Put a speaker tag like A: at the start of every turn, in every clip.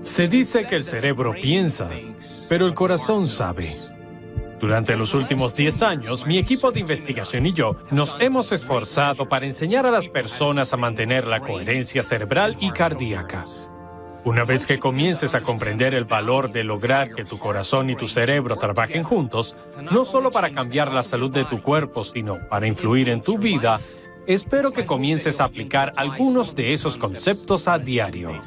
A: Se dice que el cerebro piensa, pero el corazón sabe. Durante los últimos 10 años, mi equipo de investigación y yo nos hemos esforzado para enseñar a las personas a mantener la coherencia cerebral y cardíaca. Una vez que comiences a comprender el valor de lograr que tu corazón y tu cerebro trabajen juntos, no solo para cambiar la salud de tu cuerpo, sino para influir en tu vida, espero que comiences a aplicar algunos de esos conceptos a diario.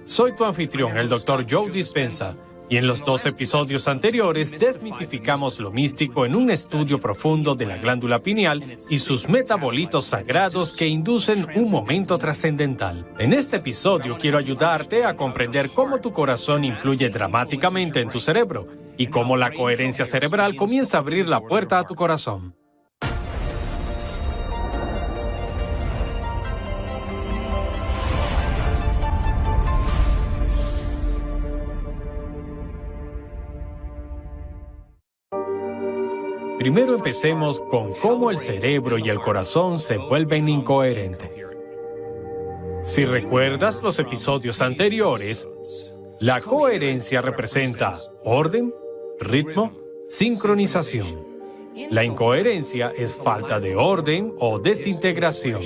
A: Soy tu anfitrión, el Dr. Joe Dispenza, y en los 2 episodios anteriores desmitificamos lo místico en un estudio profundo de la glándula pineal y sus metabolitos sagrados que inducen un momento trascendental. En este episodio quiero ayudarte a comprender cómo tu corazón influye dramáticamente en tu cerebro y cómo la coherencia cerebral comienza a abrir la puerta a tu corazón. Primero empecemos con cómo el cerebro y el corazón se vuelven incoherentes. Si recuerdas los episodios anteriores, la coherencia representa orden, ritmo, sincronización. La incoherencia es falta de orden o desintegración.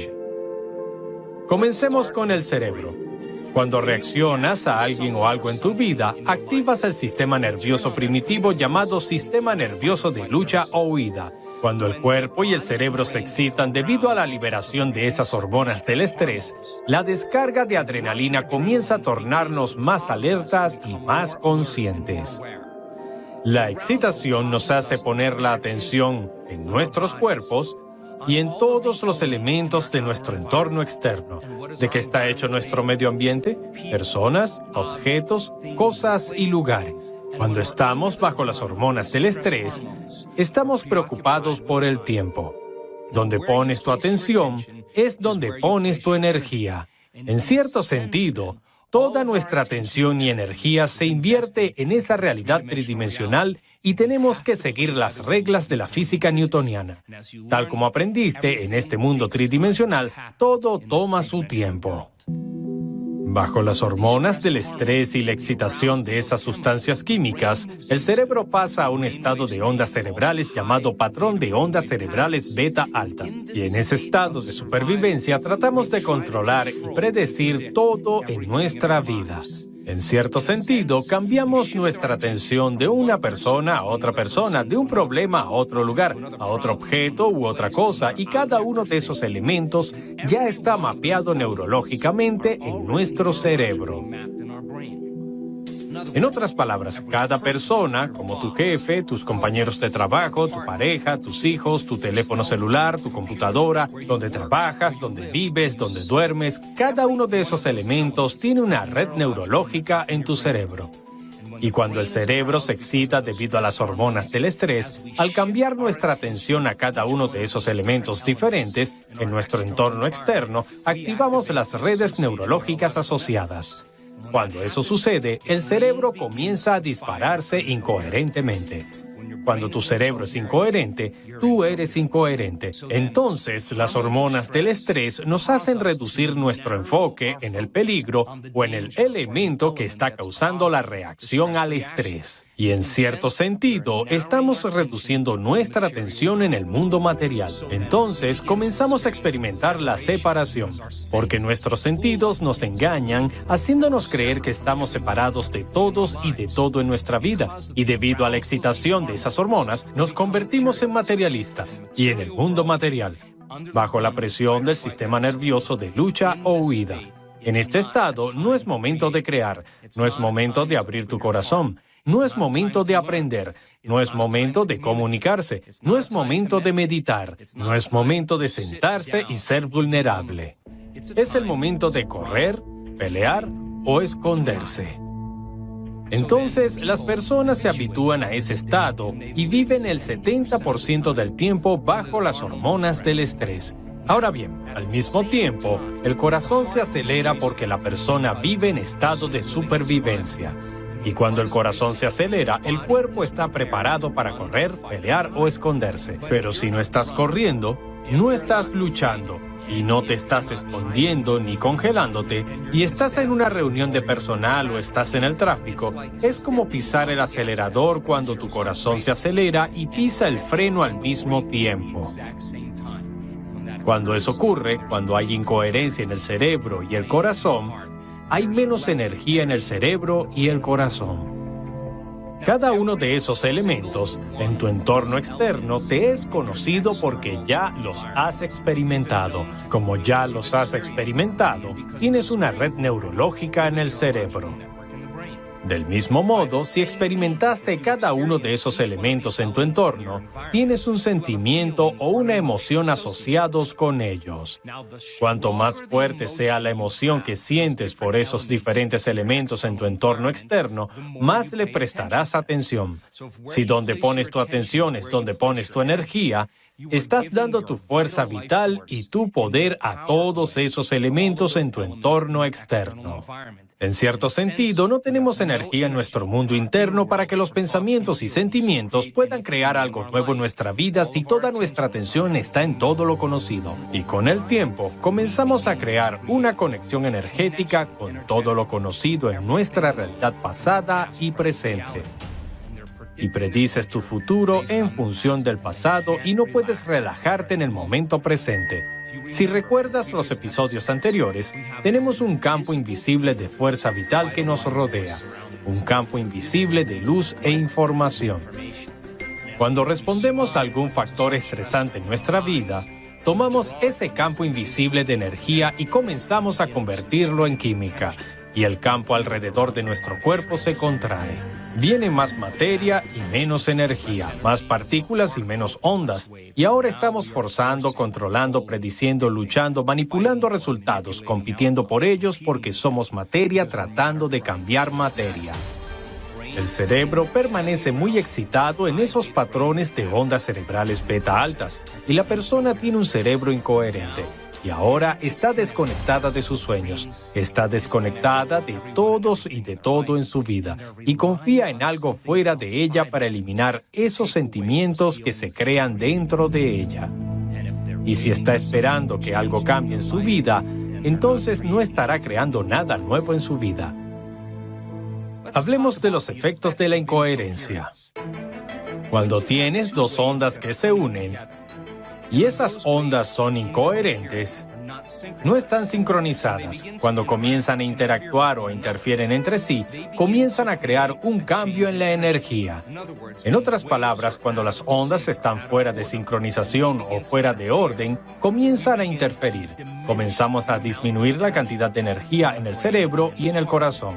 A: Comencemos con el cerebro. Cuando reaccionas a alguien o algo en tu vida, activas el sistema nervioso primitivo llamado sistema nervioso de lucha o huida. Cuando el cuerpo y el cerebro se excitan debido a la liberación de esas hormonas del estrés, la descarga de adrenalina comienza a tornarnos más alertas y más conscientes. La excitación nos hace poner la atención en nuestros cuerpos y en todos los elementos de nuestro entorno externo. ¿De qué está hecho nuestro medio ambiente? Personas, objetos, cosas y lugares. Cuando estamos bajo las hormonas del estrés, estamos preocupados por el tiempo. Donde pones tu atención es donde pones tu energía. En cierto sentido, toda nuestra atención y energía se invierte en esa realidad tridimensional y tenemos que seguir las reglas de la física newtoniana. Tal como aprendiste en este mundo tridimensional, todo toma su tiempo. Bajo las hormonas del estrés y la excitación de esas sustancias químicas, el cerebro pasa a un estado de ondas cerebrales llamado patrón de ondas cerebrales beta altas. Y en ese estado de supervivencia tratamos de controlar y predecir todo en nuestra vida. En cierto sentido, cambiamos nuestra atención de una persona a otra persona, de un problema a otro lugar, a otro objeto u otra cosa, y cada uno de esos elementos ya está mapeado neurológicamente en nuestro cerebro. En otras palabras, cada persona, como tu jefe, tus compañeros de trabajo, tu pareja, tus hijos, tu teléfono celular, tu computadora, donde trabajas, donde vives, donde duermes, cada uno de esos elementos tiene una red neurológica en tu cerebro. Y cuando el cerebro se excita debido a las hormonas del estrés, al cambiar nuestra atención a cada uno de esos elementos diferentes en nuestro entorno externo, activamos las redes neurológicas asociadas. Cuando eso sucede, el cerebro comienza a dispararse incoherentemente. Cuando tu cerebro es incoherente, tú eres incoherente. Entonces, las hormonas del estrés nos hacen reducir nuestro enfoque en el peligro o en el elemento que está causando la reacción al estrés. Y en cierto sentido, estamos reduciendo nuestra atención en el mundo material. Entonces, comenzamos a experimentar la separación, porque nuestros sentidos nos engañan, haciéndonos creer que estamos separados de todos y de todo en nuestra vida. Y debido a la excitación de esas hormonas, nos convertimos en materialistas y en el mundo material, bajo la presión del sistema nervioso de lucha o huida. En este estado, no es momento de crear, no es momento de abrir tu corazón, no es momento de aprender, no es momento de comunicarse, no es momento de meditar, no es momento de sentarse y ser vulnerable. Es el momento de correr, pelear o esconderse. Entonces, las personas se habitúan a ese estado y viven el 70% del tiempo bajo las hormonas del estrés. Ahora bien, al mismo tiempo, el corazón se acelera porque la persona vive en estado de supervivencia. Y cuando el corazón se acelera, el cuerpo está preparado para correr, pelear o esconderse. Pero si no estás corriendo, no estás luchando, y no te estás escondiendo ni congelándote, y estás en una reunión de personal o estás en el tráfico, es como pisar el acelerador cuando tu corazón se acelera y pisa el freno al mismo tiempo. Cuando eso ocurre, cuando hay incoherencia en el cerebro y el corazón, hay menos energía en el cerebro y el corazón. Cada uno de esos elementos en tu entorno externo te es conocido porque ya los has experimentado. Como ya los has experimentado, tienes una red neurológica en el cerebro. Del mismo modo, si experimentaste cada uno de esos elementos en tu entorno, tienes un sentimiento o una emoción asociados con ellos. Cuanto más fuerte sea la emoción que sientes por esos diferentes elementos en tu entorno externo, más le prestarás atención. Si donde pones tu atención es donde pones tu energía, estás dando tu fuerza vital y tu poder a todos esos elementos en tu entorno externo. En cierto sentido, no tenemos energía en nuestro mundo interno para que los pensamientos y sentimientos puedan crear algo nuevo en nuestra vida si toda nuestra atención está en todo lo conocido. Y con el tiempo, comenzamos a crear una conexión energética con todo lo conocido en nuestra realidad pasada y presente. Y predices tu futuro en función del pasado y no puedes relajarte en el momento presente. Si recuerdas los episodios anteriores, tenemos un campo invisible de fuerza vital que nos rodea, un campo invisible de luz e información. Cuando respondemos a algún factor estresante en nuestra vida, tomamos ese campo invisible de energía y comenzamos a convertirlo en química, y el campo alrededor de nuestro cuerpo se contrae. Viene más materia y menos energía, más partículas y menos ondas, y ahora estamos forzando, controlando, prediciendo, luchando, manipulando resultados, compitiendo por ellos porque somos materia tratando de cambiar materia. El cerebro permanece muy excitado en esos patrones de ondas cerebrales beta altas, y la persona tiene un cerebro incoherente. Y ahora está desconectada de sus sueños, está desconectada de todos y de todo en su vida, y confía en algo fuera de ella para eliminar esos sentimientos que se crean dentro de ella. Y si está esperando que algo cambie en su vida, entonces no estará creando nada nuevo en su vida. Hablemos de los efectos de la incoherencia. Cuando tienes dos ondas que se unen, y esas ondas son incoherentes, no están sincronizadas. Cuando comienzan a interactuar o interfieren entre sí, comienzan a crear un cambio en la energía. En otras palabras, cuando las ondas están fuera de sincronización o fuera de orden, comienzan a interferir. Comenzamos a disminuir la cantidad de energía en el cerebro y en el corazón.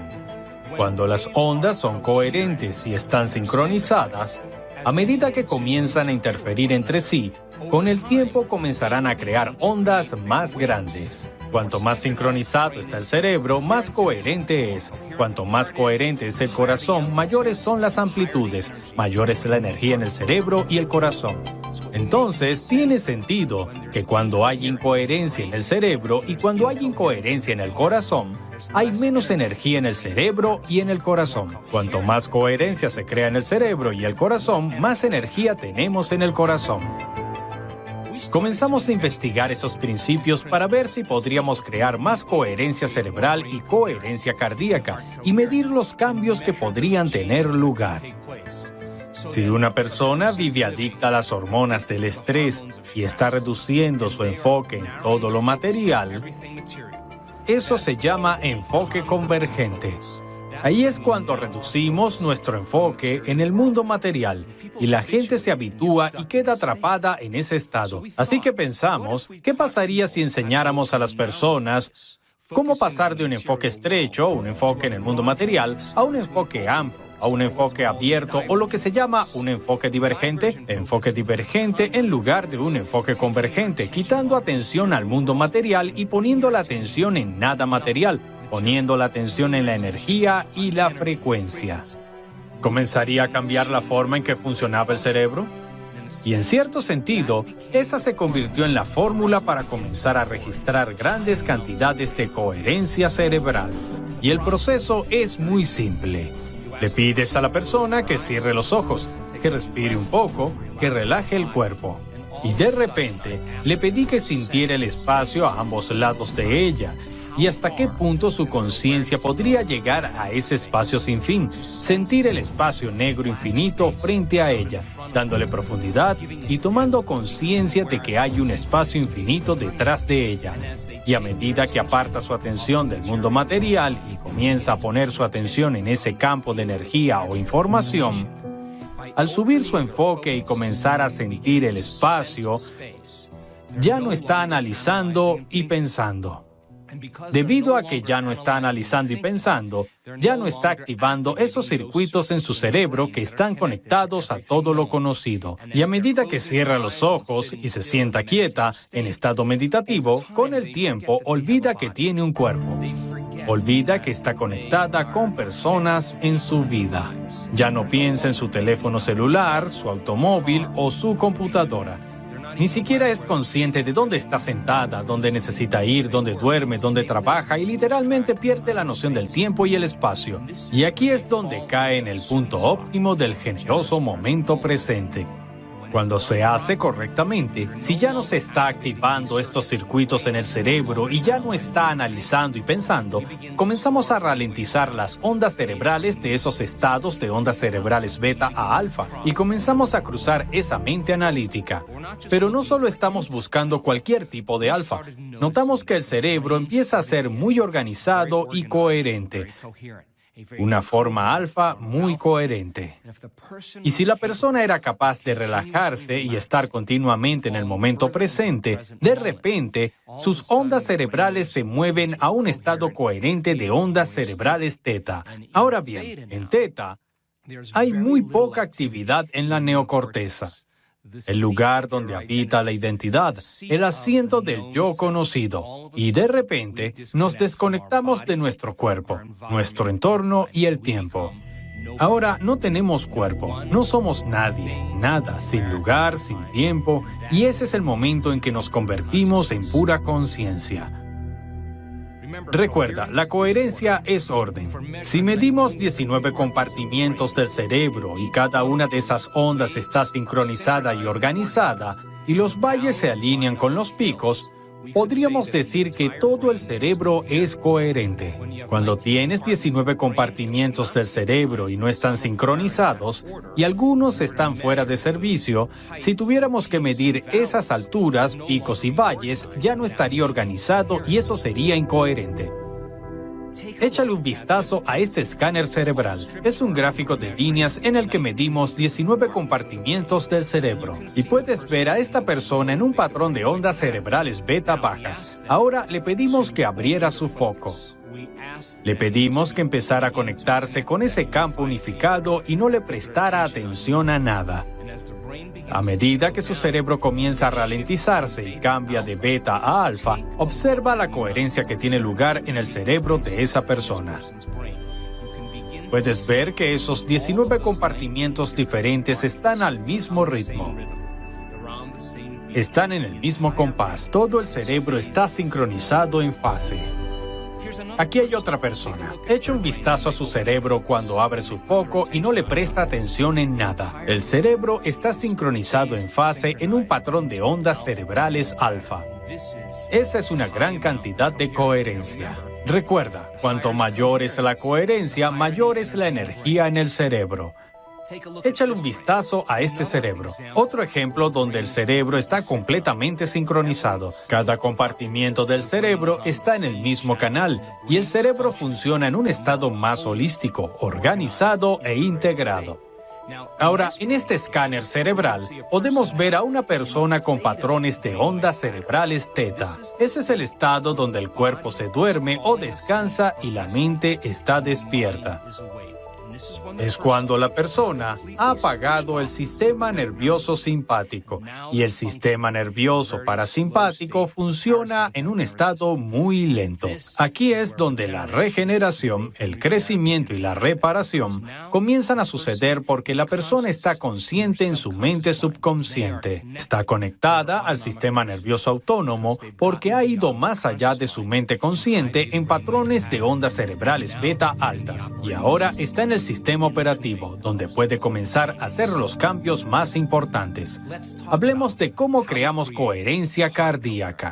A: Cuando las ondas son coherentes y están sincronizadas, a medida que comienzan a interferir entre sí, con el tiempo comenzarán a crear ondas más grandes. Cuanto más sincronizado está el cerebro, más coherente es. Cuanto más coherente es el corazón, mayores son las amplitudes, mayor es la energía en el cerebro y el corazón. Entonces, tiene sentido que cuando hay incoherencia en el cerebro y cuando hay incoherencia en el corazón, hay menos energía en el cerebro y en el corazón. Cuanto más coherencia se crea en el cerebro y el corazón, más energía tenemos en el corazón. Comenzamos a investigar esos principios para ver si podríamos crear más coherencia cerebral y coherencia cardíaca y medir los cambios que podrían tener lugar. Si una persona vive adicta a las hormonas del estrés y está reduciendo su enfoque en todo lo material, eso se llama enfoque convergente. Ahí es cuando reducimos nuestro enfoque en el mundo material y la gente se habitúa y queda atrapada en ese estado. Así que pensamos, ¿qué pasaría si enseñáramos a las personas cómo pasar de un enfoque estrecho, un enfoque en el mundo material, a un enfoque amplio, a un enfoque abierto o lo que se llama un enfoque divergente en lugar de un enfoque convergente, quitando atención al mundo material y poniendo la atención en nada material, poniendo la atención en la energía y la frecuencia? ¿Comenzaría a cambiar la forma en que funcionaba el cerebro? Y en cierto sentido, esa se convirtió en la fórmula para comenzar a registrar grandes cantidades de coherencia cerebral. Y el proceso es muy simple. Le pides a la persona que cierre los ojos, que respire un poco, que relaje el cuerpo. Y de repente, le pedí que sintiera el espacio a ambos lados de ella. ¿Y hasta qué punto su conciencia podría llegar a ese espacio sin fin? Sentir el espacio negro infinito frente a ella, dándole profundidad y tomando conciencia de que hay un espacio infinito detrás de ella. Y a medida que aparta su atención del mundo material y comienza a poner su atención en ese campo de energía o información, al subir su enfoque y comenzar a sentir el espacio, ya no está analizando y pensando. Debido a que ya no está analizando y pensando, ya no está activando esos circuitos en su cerebro que están conectados a todo lo conocido. Y a medida que cierra los ojos y se sienta quieta, en estado meditativo, con el tiempo olvida que tiene un cuerpo. Olvida que está conectada con personas en su vida. Ya no piensa en su teléfono celular, su automóvil o su computadora. Ni siquiera es consciente de dónde está sentada, dónde necesita ir, dónde duerme, dónde trabaja y literalmente pierde la noción del tiempo y el espacio. Y aquí es donde cae en el punto óptimo del generoso momento presente. Cuando se hace correctamente, si ya no se está activando estos circuitos en el cerebro y ya no está analizando y pensando, comenzamos a ralentizar las ondas cerebrales de esos estados de ondas cerebrales beta a alfa y comenzamos a cruzar esa mente analítica. Pero no solo estamos buscando cualquier tipo de alfa, notamos que el cerebro empieza a ser muy organizado y coherente. Una forma alfa muy coherente. Y si la persona era capaz de relajarse y estar continuamente en el momento presente, de repente, sus ondas cerebrales se mueven a un estado coherente de ondas cerebrales teta. Ahora bien, en teta, hay muy poca actividad en la neocorteza. El lugar donde habita la identidad, el asiento del yo conocido. Y de repente nos desconectamos de nuestro cuerpo, nuestro entorno y el tiempo. Ahora no tenemos cuerpo, no somos nadie, nada, sin lugar, sin tiempo, y ese es el momento en que nos convertimos en pura conciencia. Recuerda, la coherencia es orden. Si medimos 19 compartimientos del cerebro y cada una de esas ondas está sincronizada y organizada, y los valles se alinean con los picos, podríamos decir que todo el cerebro es coherente. Cuando tienes 19 compartimientos del cerebro y no están sincronizados, y algunos están fuera de servicio, si tuviéramos que medir esas alturas, picos y valles, ya no estaría organizado y eso sería incoherente. Échale un vistazo a este escáner cerebral. Es un gráfico de líneas en el que medimos 19 compartimientos del cerebro. Y puedes ver a esta persona en un patrón de ondas cerebrales beta bajas. Ahora le pedimos que abriera su foco. Le pedimos que empezara a conectarse con ese campo unificado y no le prestara atención a nada. A medida que su cerebro comienza a ralentizarse y cambia de beta a alfa, observa la coherencia que tiene lugar en el cerebro de esa persona. Puedes ver que esos 19 compartimientos diferentes están al mismo ritmo. Están en el mismo compás. Todo el cerebro está sincronizado en fase. Aquí hay otra persona. Echa un vistazo a su cerebro cuando abre su foco y no le presta atención en nada. El cerebro está sincronizado en fase en un patrón de ondas cerebrales alfa. Esa es una gran cantidad de coherencia. Recuerda, cuanto mayor es la coherencia, mayor es la energía en el cerebro. Échale un vistazo a este cerebro. Otro ejemplo donde el cerebro está completamente sincronizado. Cada compartimiento del cerebro está en el mismo canal y el cerebro funciona en un estado más holístico, organizado e integrado. Ahora, en este escáner cerebral, podemos ver a una persona con patrones de ondas cerebrales teta. Ese es el estado donde el cuerpo se duerme o descansa y la mente está despierta. Es cuando la persona ha apagado el sistema nervioso simpático y el sistema nervioso parasimpático funciona en un estado muy lento. Aquí es donde la regeneración, el crecimiento y la reparación comienzan a suceder porque la persona está consciente en su mente subconsciente. Está conectada al sistema nervioso autónomo porque ha ido más allá de su mente consciente en patrones de ondas cerebrales beta altas y ahora está en el sistema operativo, donde puede comenzar a hacer los cambios más importantes. Hablemos de cómo creamos coherencia cardíaca.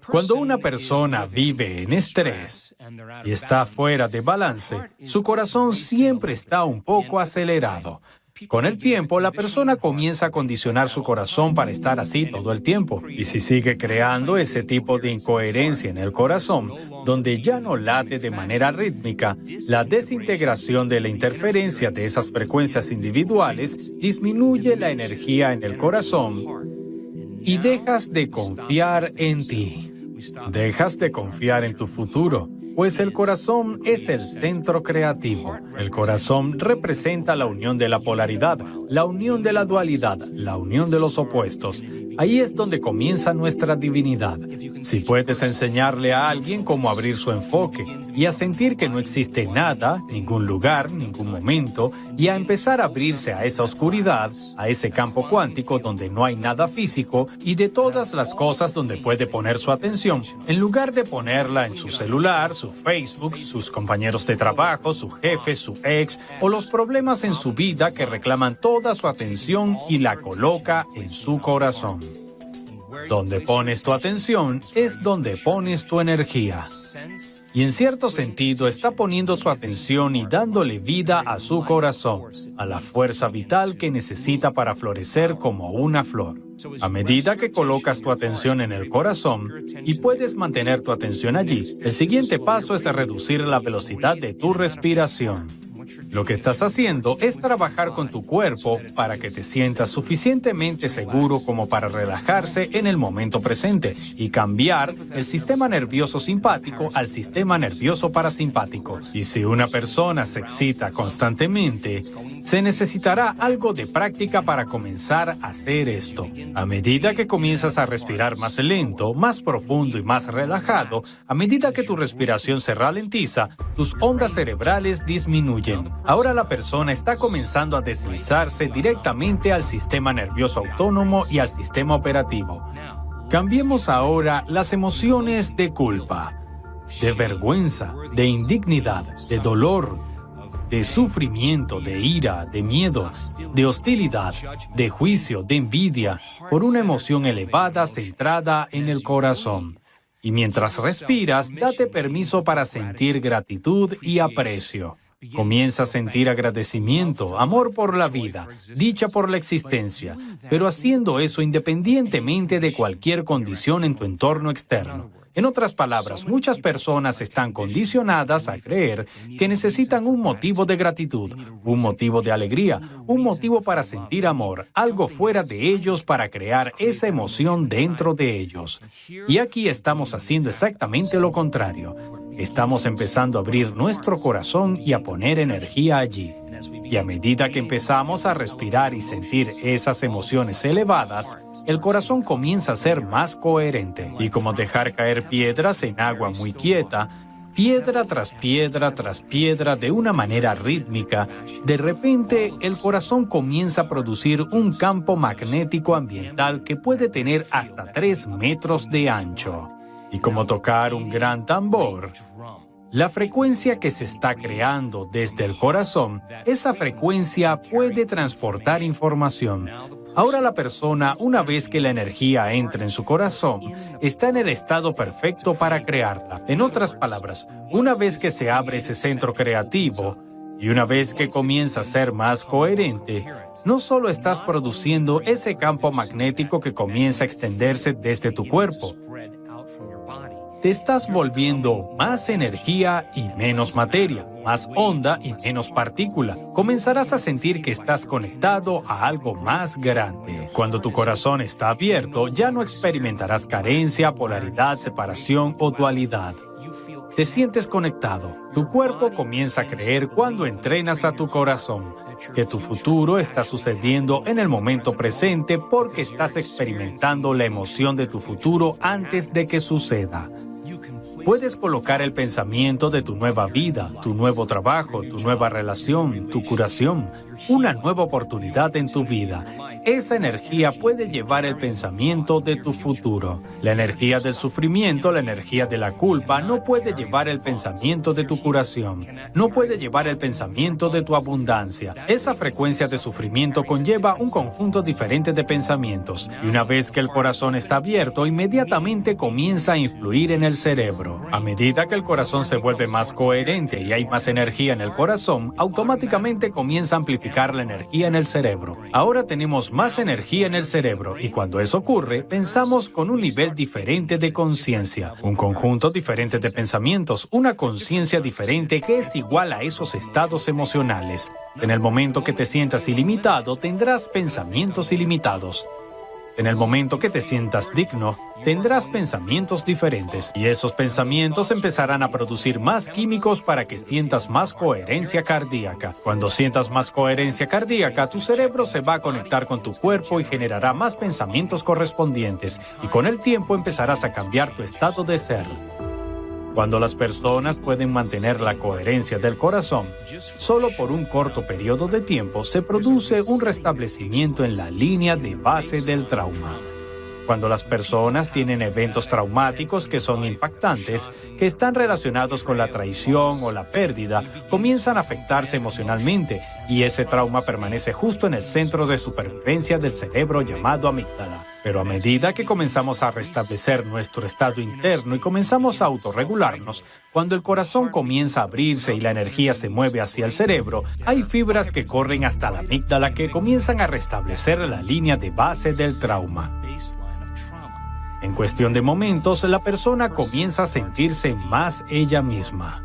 A: Cuando una persona vive en estrés y está fuera de balance, su corazón siempre está un poco acelerado. Con el tiempo, la persona comienza a condicionar su corazón para estar así todo el tiempo. Y si sigue creando ese tipo de incoherencia en el corazón, donde ya no late de manera rítmica, la desintegración de la interferencia de esas frecuencias individuales disminuye la energía en el corazón y dejas de confiar en ti. Dejas de confiar en tu futuro. Pues el corazón es el centro creativo. El corazón representa la unión de la polaridad, la unión de la dualidad, la unión de los opuestos. Ahí es donde comienza nuestra divinidad. Si puedes enseñarle a alguien cómo abrir su enfoque y a sentir que no existe nada, ningún lugar, ningún momento, y a empezar a abrirse a esa oscuridad, a ese campo cuántico donde no hay nada físico y de todas las cosas donde puede poner su atención, en lugar de ponerla en su celular, su Facebook, sus compañeros de trabajo, su jefe, su ex o los problemas en su vida que reclaman toda su atención y la coloca en su corazón. Donde pones tu atención es donde pones tu energía. Y en cierto sentido está poniendo su atención y dándole vida a su corazón, a la fuerza vital que necesita para florecer como una flor. A medida que colocas tu atención en el corazón y puedes mantener tu atención allí, el siguiente paso es reducir la velocidad de tu respiración. Lo que estás haciendo es trabajar con tu cuerpo para que te sientas suficientemente seguro como para relajarse en el momento presente y cambiar el sistema nervioso simpático al sistema nervioso parasimpático. Y si una persona se excita constantemente, se necesitará algo de práctica para comenzar a hacer esto. A medida que comienzas a respirar más lento, más profundo y más relajado, a medida que tu respiración se ralentiza, tus ondas cerebrales disminuyen. Ahora la persona está comenzando a deslizarse directamente al sistema nervioso autónomo y al sistema operativo. Cambiemos ahora las emociones de culpa, de vergüenza, de indignidad, de dolor, de sufrimiento, de ira, de miedo, de hostilidad, de juicio, de envidia, por una emoción elevada centrada en el corazón. Y mientras respiras, date permiso para sentir gratitud y aprecio. Comienza a sentir agradecimiento, amor por la vida, dicha por la existencia, pero haciendo eso independientemente de cualquier condición en tu entorno externo. En otras palabras, muchas personas están condicionadas a creer que necesitan un motivo de gratitud, un motivo de alegría, un motivo para sentir amor, algo fuera de ellos para crear esa emoción dentro de ellos. Y aquí estamos haciendo exactamente lo contrario. Estamos empezando a abrir nuestro corazón y a poner energía allí. Y a medida que empezamos a respirar y sentir esas emociones elevadas, el corazón comienza a ser más coherente. Y como dejar caer piedras en agua muy quieta, piedra tras piedra de una manera rítmica, de repente el corazón comienza a producir un campo magnético ambiental que puede tener hasta 3 metros de ancho. Y como tocar un gran tambor, la frecuencia que se está creando desde el corazón, esa frecuencia puede transportar información. Ahora la persona, una vez que la energía entra en su corazón, está en el estado perfecto para crearla. En otras palabras, una vez que se abre ese centro creativo y una vez que comienza a ser más coherente, no solo estás produciendo ese campo magnético que comienza a extenderse desde tu cuerpo, te estás volviendo más energía y menos materia, más onda y menos partícula. Comenzarás a sentir que estás conectado a algo más grande. Cuando tu corazón está abierto, ya no experimentarás carencia, polaridad, separación o dualidad. Te sientes conectado. Tu cuerpo comienza a creer cuando entrenas a tu corazón que tu futuro está sucediendo en el momento presente porque estás experimentando la emoción de tu futuro antes de que suceda. Puedes colocar el pensamiento de tu nueva vida, tu nuevo trabajo, tu nueva relación, tu curación, una nueva oportunidad en tu vida. Esa energía puede llevar el pensamiento de tu futuro. La energía del sufrimiento, la energía de la culpa, no puede llevar el pensamiento de tu curación. No puede llevar el pensamiento de tu abundancia. Esa frecuencia de sufrimiento conlleva un conjunto diferente de pensamientos. Y una vez que el corazón está abierto, inmediatamente comienza a influir en el cerebro. A medida que el corazón se vuelve más coherente y hay más energía en el corazón, automáticamente comienza a amplificar la energía en el cerebro. Ahora tenemos más energía en el cerebro y cuando eso ocurre, pensamos con un nivel diferente de conciencia, un conjunto diferente de pensamientos, una conciencia diferente que es igual a esos estados emocionales. En el momento que te sientas ilimitado, tendrás pensamientos ilimitados. En el momento que te sientas digno, tendrás pensamientos diferentes y esos pensamientos empezarán a producir más químicos para que sientas más coherencia cardíaca. Cuando sientas más coherencia cardíaca, tu cerebro se va a conectar con tu cuerpo y generará más pensamientos correspondientes y con el tiempo empezarás a cambiar tu estado de ser. Cuando las personas pueden mantener la coherencia del corazón, solo por un corto periodo de tiempo se produce un restablecimiento en la línea de base del trauma. Cuando las personas tienen eventos traumáticos que son impactantes, que están relacionados con la traición o la pérdida, comienzan a afectarse emocionalmente y ese trauma permanece justo en el centro de supervivencia del cerebro llamado amígdala. Pero a medida que comenzamos a restablecer nuestro estado interno y comenzamos a autorregularnos, cuando el corazón comienza a abrirse y la energía se mueve hacia el cerebro, hay fibras que corren hasta la amígdala que comienzan a restablecer la línea de base del trauma. En cuestión de momentos, la persona comienza a sentirse más ella misma.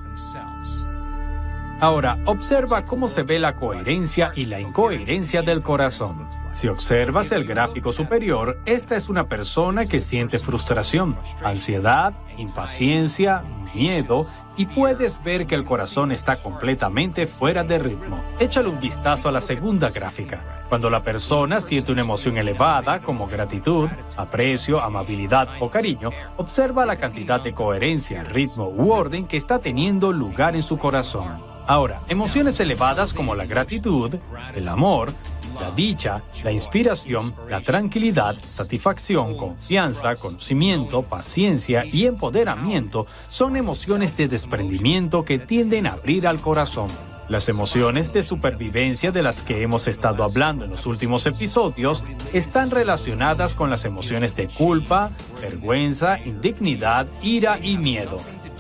A: Ahora, observa cómo se ve la coherencia y la incoherencia del corazón. Si observas el gráfico superior, esta es una persona que siente frustración, ansiedad, impaciencia, miedo, y puedes ver que el corazón está completamente fuera de ritmo. Échale un vistazo a la segunda gráfica. Cuando la persona siente una emoción elevada, como gratitud, aprecio, amabilidad o cariño, observa la cantidad de coherencia, ritmo u orden que está teniendo lugar en su corazón. Ahora, emociones elevadas como la gratitud, el amor, la dicha, la inspiración, la tranquilidad, satisfacción, confianza, conocimiento, paciencia y empoderamiento son emociones de desprendimiento que tienden a abrir al corazón. Las emociones de supervivencia de las que hemos estado hablando en los últimos episodios están relacionadas con las emociones de culpa, vergüenza, indignidad, ira y miedo.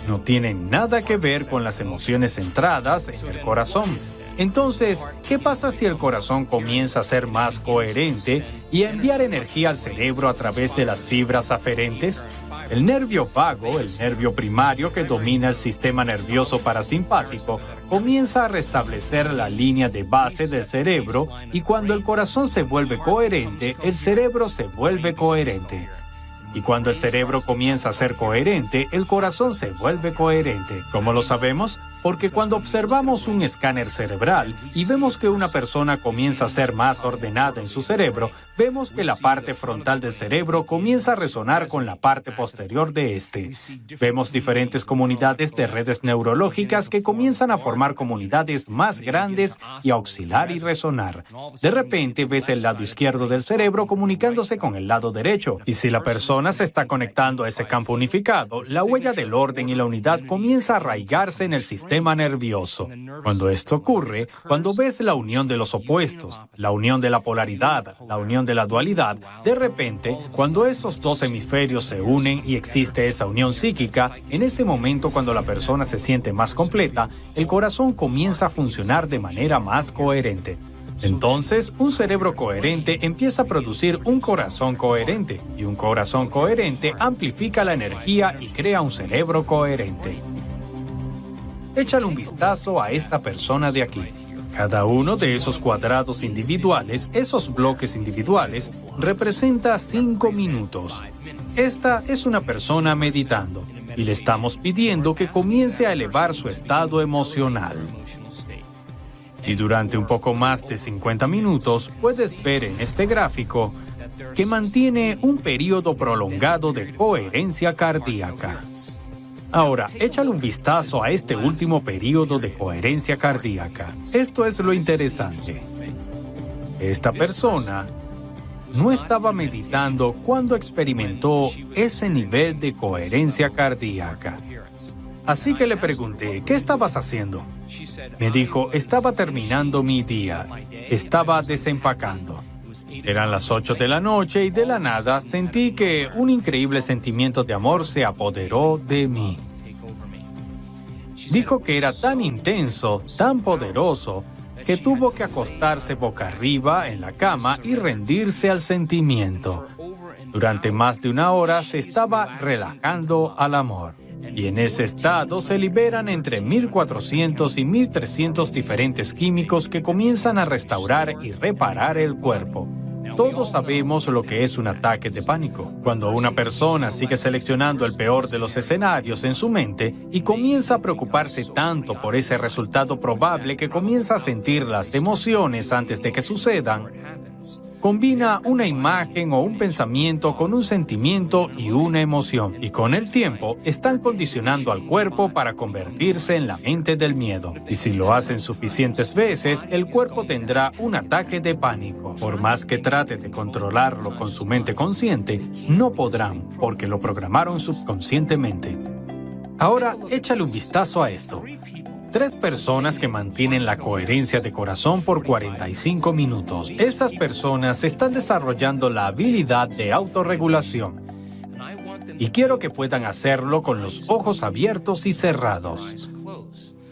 A: No tienen nada que ver con las emociones centradas en el corazón. Entonces, ¿qué pasa si el corazón comienza a ser más coherente y a enviar energía al cerebro a través de las fibras aferentes? El nervio vago, el nervio primario que domina el sistema nervioso parasimpático, comienza a restablecer la línea de base del cerebro y cuando el corazón se vuelve coherente, el cerebro se vuelve coherente. Y cuando el cerebro comienza a ser coherente, el corazón se vuelve coherente. ¿Cómo lo sabemos? Porque cuando observamos un escáner cerebral y vemos que una persona comienza a ser más ordenada en su cerebro, vemos que la parte frontal del cerebro comienza a resonar con la parte posterior de este. Vemos diferentes comunidades de redes neurológicas que comienzan a formar comunidades más grandes y a oscilar y resonar. De repente ves el lado izquierdo del cerebro comunicándose con el lado derecho. Y si la persona se está conectando a ese campo unificado, la huella del orden y la unidad comienza a arraigarse en el sistema nervioso. Cuando esto ocurre, cuando ves la unión de los opuestos, la unión de la polaridad, la unión de la dualidad, de repente, cuando esos dos hemisferios se unen y existe esa unión psíquica, en ese momento cuando la persona se siente más completa, el corazón comienza a funcionar de manera más coherente. Entonces, un cerebro coherente empieza a producir un corazón coherente, y un corazón coherente amplifica la energía y crea un cerebro coherente. Échale un vistazo a esta persona de aquí. Cada uno de esos cuadrados individuales, esos bloques individuales, representa 5 minutos. Esta es una persona meditando, y le estamos pidiendo que comience a elevar su estado emocional. Y durante un poco más de 50 minutos, puedes ver en este gráfico que mantiene un periodo prolongado de coherencia cardíaca. Ahora, échale un vistazo a este último periodo de coherencia cardíaca. Esto es lo interesante. Esta persona no estaba meditando cuando experimentó ese nivel de coherencia cardíaca. Así que le pregunté, ¿qué estabas haciendo? Me dijo, estaba terminando mi día. Estaba desempacando. Eran las 8 de la noche y de la nada sentí que un increíble sentimiento de amor se apoderó de mí. Dijo que era tan intenso, tan poderoso, que tuvo que acostarse boca arriba en la cama y rendirse al sentimiento. Durante más de una hora se estaba relajando al amor. Y en ese estado se liberan entre 1.400 y 1.300 diferentes químicos que comienzan a restaurar y reparar el cuerpo. Todos sabemos lo que es un ataque de pánico. Cuando una persona sigue seleccionando el peor de los escenarios en su mente y comienza a preocuparse tanto por ese resultado probable que comienza a sentir las emociones antes de que sucedan, combina una imagen o un pensamiento con un sentimiento y una emoción. Y con el tiempo, están condicionando al cuerpo para convertirse en la mente del miedo. Y si lo hacen suficientes veces, el cuerpo tendrá un ataque de pánico. Por más que trate de controlarlo con su mente consciente, no podrán, porque lo programaron subconscientemente. Ahora, échale un vistazo a esto. 3 personas que mantienen la coherencia de corazón por 45 minutos. Esas personas están desarrollando la habilidad de autorregulación. Y quiero que puedan hacerlo con los ojos abiertos y cerrados.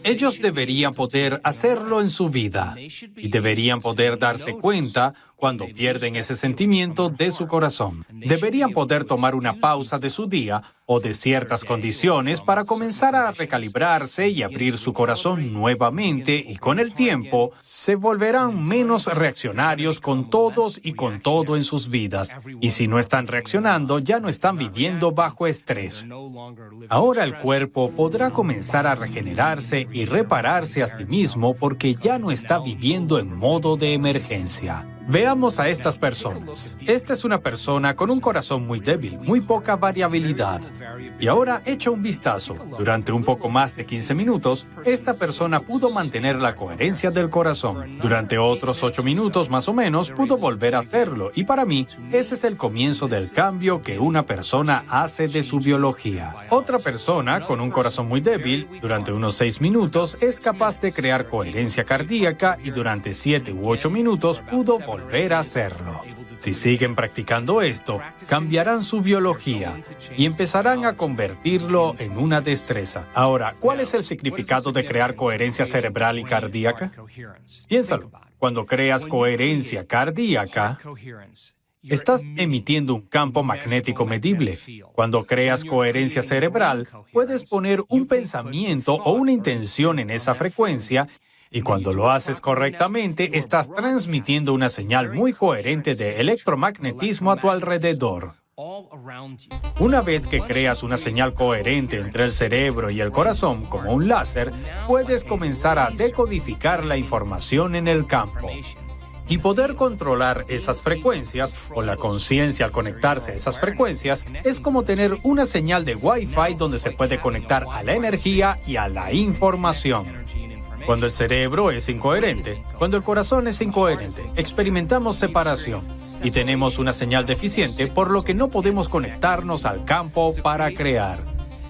A: Ellos deberían poder hacerlo en su vida. Y deberían poder darse cuenta cuando pierden ese sentimiento de su corazón. Deberían poder tomar una pausa de su día o de ciertas condiciones para comenzar a recalibrarse y abrir su corazón nuevamente, y con el tiempo se volverán menos reaccionarios con todos y con todo en sus vidas. Y si no están reaccionando, ya no están viviendo bajo estrés. Ahora el cuerpo podrá comenzar a regenerarse y repararse a sí mismo porque ya no está viviendo en modo de emergencia. Veamos a estas personas. Esta es una persona con un corazón muy débil, muy poca variabilidad. Y ahora echa un vistazo. Durante un poco más de 15 minutos, esta persona pudo mantener la coherencia del corazón. Durante otros 8 minutos más o menos, pudo volver a hacerlo. Y para mí, ese es el comienzo del cambio que una persona hace de su biología. Otra persona con un corazón muy débil, durante unos 6 minutos, es capaz de crear coherencia cardíaca y durante 7 u 8 minutos pudo volver a hacerlo. Si siguen practicando esto, cambiarán su biología y empezarán a convertirlo en una destreza. Ahora, ¿cuál es el significado de crear coherencia cerebral y cardíaca? Piénsalo. Cuando creas coherencia cardíaca, estás emitiendo un campo magnético medible. Cuando creas coherencia cerebral, puedes poner un pensamiento o una intención en esa frecuencia. Y cuando lo haces correctamente, estás transmitiendo una señal muy coherente de electromagnetismo a tu alrededor. Una vez que creas una señal coherente entre el cerebro y el corazón, como un láser, puedes comenzar a decodificar la información en el campo. Y poder controlar esas frecuencias, o la conciencia al conectarse a esas frecuencias, es como tener una señal de Wi-Fi donde se puede conectar a la energía y a la información. Cuando el cerebro es incoherente, cuando el corazón es incoherente, experimentamos separación y tenemos una señal deficiente, por lo que no podemos conectarnos al campo para crear.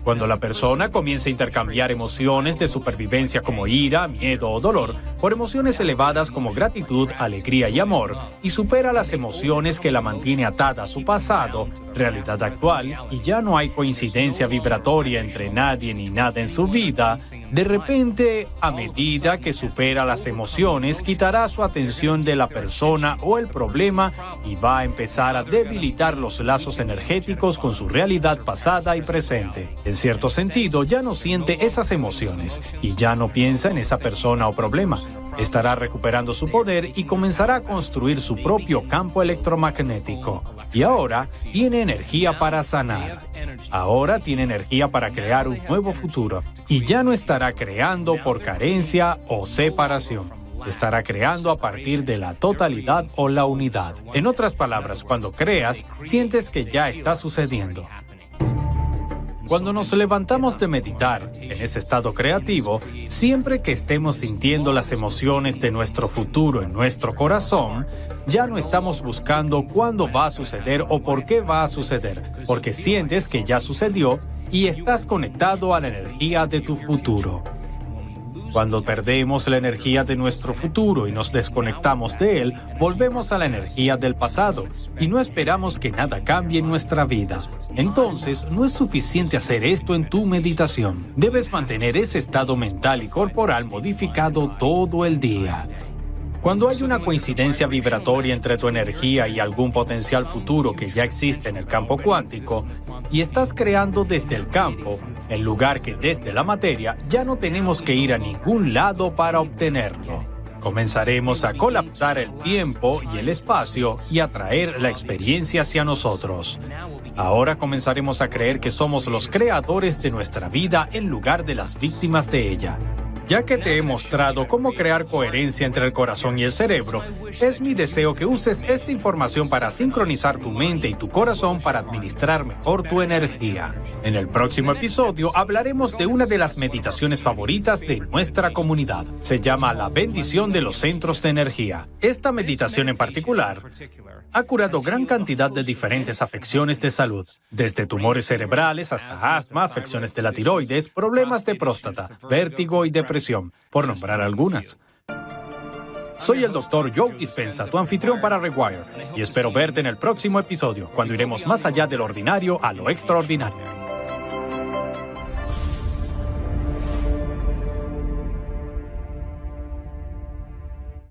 A: Cuando la persona comienza a intercambiar emociones de supervivencia como ira, miedo o dolor por emociones elevadas como gratitud, alegría y amor, y supera las emociones que la mantiene atada a su pasado, realidad actual, y ya no hay coincidencia vibratoria entre nadie ni nada en su vida, de repente, a medida que supera las emociones, quitará su atención de la persona o el problema y va a empezar a debilitar los lazos energéticos con su realidad pasada y presente. En cierto sentido, ya no siente esas emociones y ya no piensa en esa persona o problema. Estará recuperando su poder y comenzará a construir su propio campo electromagnético. Y ahora tiene energía para sanar. Ahora tiene energía para crear un nuevo futuro. Y ya no estará creando por carencia o separación. Estará creando a partir de la totalidad o la unidad. En otras palabras, cuando creas, sientes que ya está sucediendo. Cuando nos levantamos de meditar en ese estado creativo, siempre que estemos sintiendo las emociones de nuestro futuro en nuestro corazón, ya no estamos buscando cuándo va a suceder o por qué va a suceder, porque sientes que ya sucedió y estás conectado a la energía de tu futuro. Cuando perdemos la energía de nuestro futuro y nos desconectamos de él, volvemos a la energía del pasado y no esperamos que nada cambie en nuestra vida. Entonces, no es suficiente hacer esto en tu meditación. Debes mantener ese estado mental y corporal modificado todo el día. Cuando hay una coincidencia vibratoria entre tu energía y algún potencial futuro que ya existe en el campo cuántico, y estás creando desde el campo, en lugar que desde la materia, ya no tenemos que ir a ningún lado para obtenerlo. Comenzaremos a colapsar el tiempo y el espacio y atraer la experiencia hacia nosotros. Ahora comenzaremos a creer que somos los creadores de nuestra vida en lugar de las víctimas de ella. Ya que te he mostrado cómo crear coherencia entre el corazón y el cerebro, es mi deseo que uses esta información para sincronizar tu mente y tu corazón para administrar mejor tu energía. En el próximo episodio hablaremos de una de las meditaciones favoritas de nuestra comunidad. Se llama la bendición de los centros de energía. Esta meditación en particular ha curado gran cantidad de diferentes afecciones de salud, desde tumores cerebrales hasta asma, afecciones de la tiroides, problemas de próstata, vértigo y depresión, por nombrar algunas. Soy el Dr. Joe Dispenza, tu anfitrión para Rewire, y espero verte en el próximo episodio, cuando iremos más allá de lo ordinario a lo extraordinario.